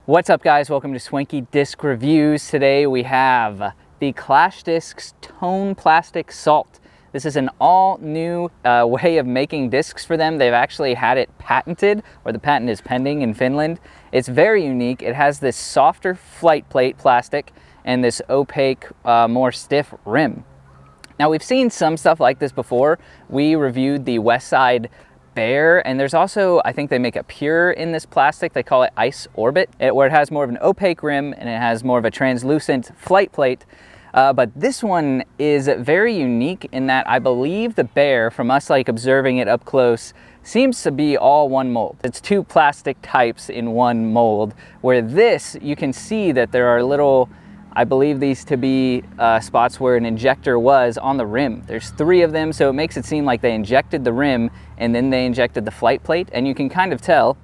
What's up, guys? Welcome to Swanky Disc Reviews. Today we have the Clash Discs Tone Plastic Salt. This is an all-new way of making discs for them. They've actually had it patented, or the patent is pending in Finland. It's very unique. It has this softer flight plate plastic and this opaque, more stiff rim. Now, we've seen some stuff like this before. We reviewed the Westside Bear, and there's also, I think they make a Pure in this plastic. They call it Ice Orbit, where it has more of an opaque rim and it has more of a translucent flight plate. But this one is very unique in that I believe the Bear, from us observing it up close, seems to be all one mold. It's two plastic types in one mold, where this, you can see that there are little, I believe these to be spots where an injector was on the rim. There's 3 of them, so it makes it seem like they injected the rim and then they injected the flight plate. And you can kind of tell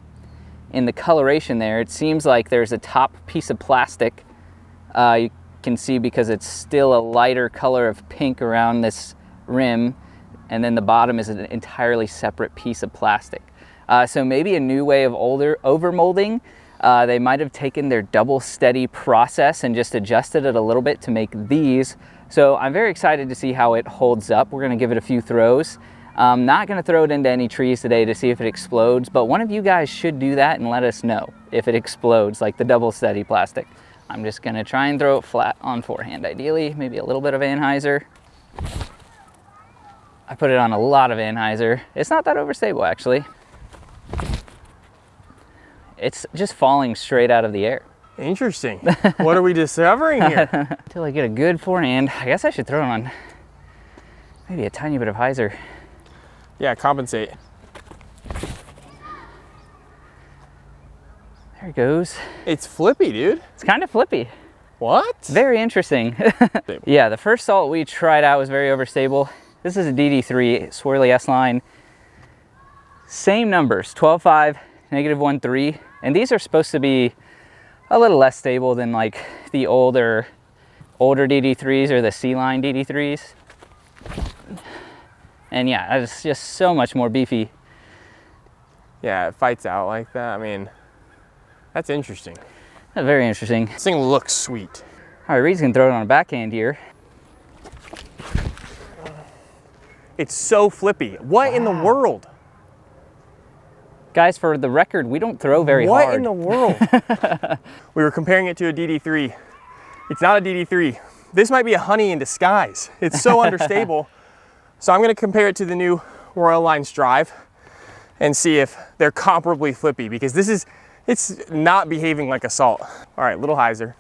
in the coloration there, it seems like there's a top piece of plastic. You can see because it's still a lighter color of pink around this rim, and then the bottom is an entirely separate piece of plastic. So maybe a new way of over molding. They might have taken their double steady process and just adjusted it a little bit to make these. So I'm very excited to see how it holds up. We're gonna give it a few throws. I'm not gonna throw it into any trees today to see if it explodes, but one of you guys should do that and let us know if it explodes, like the double steady plastic. I'm just gonna try and throw it flat on forehand, ideally, maybe a little bit of Anheuser. I put it on a lot of Anheuser. It's not that overstable, actually. It's just falling straight out of the air. Interesting. What are we discovering here? Until I get a good forehand, I guess I should throw it on maybe a tiny bit of Heiser. Yeah, compensate. There it goes. It's flippy, dude. It's kind of flippy. What? Very interesting. Yeah, the first salt we tried out was very overstable. This is a DD3 Swirly S-Line. Same numbers, 12.5, -1.3. And these are supposed to be a little less stable than like the older DD3s or the C-Line DD3s. And yeah, it's just so much more beefy. Yeah, it fights out like that. I mean, that's interesting. Very interesting. This thing looks sweet. All right, Reed's gonna throw it on a backhand here. It's so flippy. What in the world? Guys, for the record, we don't throw very hard. What in the world? We were comparing it to a DD3. It's not a DD3. This might be a Honey in disguise. It's so understable. So I'm gonna compare it to the new Royal Line Strive and see if they're comparably flippy, because it's not behaving like a salt. All right, little Heiser.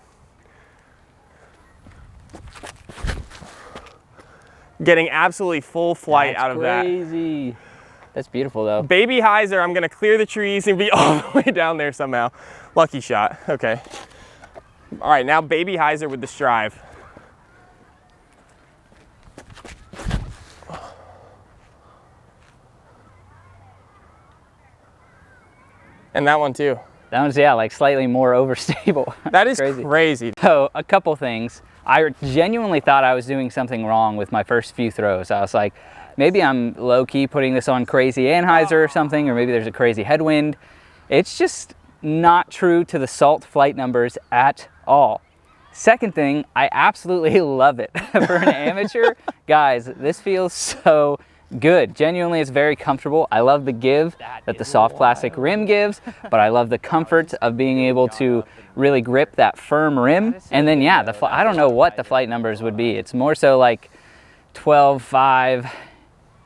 Getting absolutely full flight out of that. That's crazy. That's beautiful though. Baby Heiser, I'm gonna clear the trees and be all the way down there somehow. Lucky shot, okay. All right, now Baby Heiser with the Strive. And that one too. That one's, yeah, like slightly more overstable. That is crazy. So a couple things. I genuinely thought I was doing something wrong with my first few throws. I was like, maybe I'm low-key putting this on crazy Anheuser or something, or maybe there's a crazy headwind. It's just not true to the salt flight numbers at all. Second thing, I absolutely love it. For an amateur, guys, this feels so good. Genuinely, it's very comfortable. I love the give that the soft plastic rim gives, but I love the comfort of being able to really grip that firm rim. And then, yeah, I don't know what the flight numbers would be. It's more so like 12.5,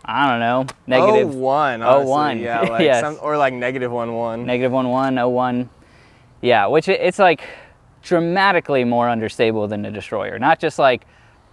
I don't know, negative 0.1, 0.1. Yeah, like yes. Or like -1.1. -1.1, 0.1. Yeah, which it's like dramatically more unstable than the Destroyer. Not just like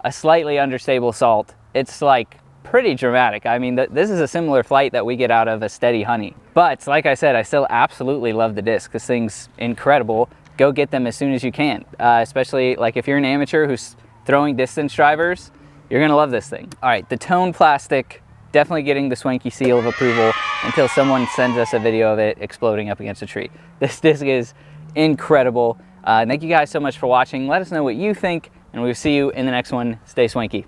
a slightly unstable salt. It's like pretty dramatic. I mean, this is a similar flight that we get out of a Steady Honey. But like I said, I still absolutely love the disc. This thing's incredible. Go get them as soon as you can. Especially like if you're an amateur who's throwing distance drivers, you're gonna love this thing. All right, the Tone Plastic, definitely getting the Swanky seal of approval until someone sends us a video of it exploding up against a tree. This disc is incredible. Thank you guys so much for watching. Let us know what you think, and we'll see you in the next one. Stay swanky.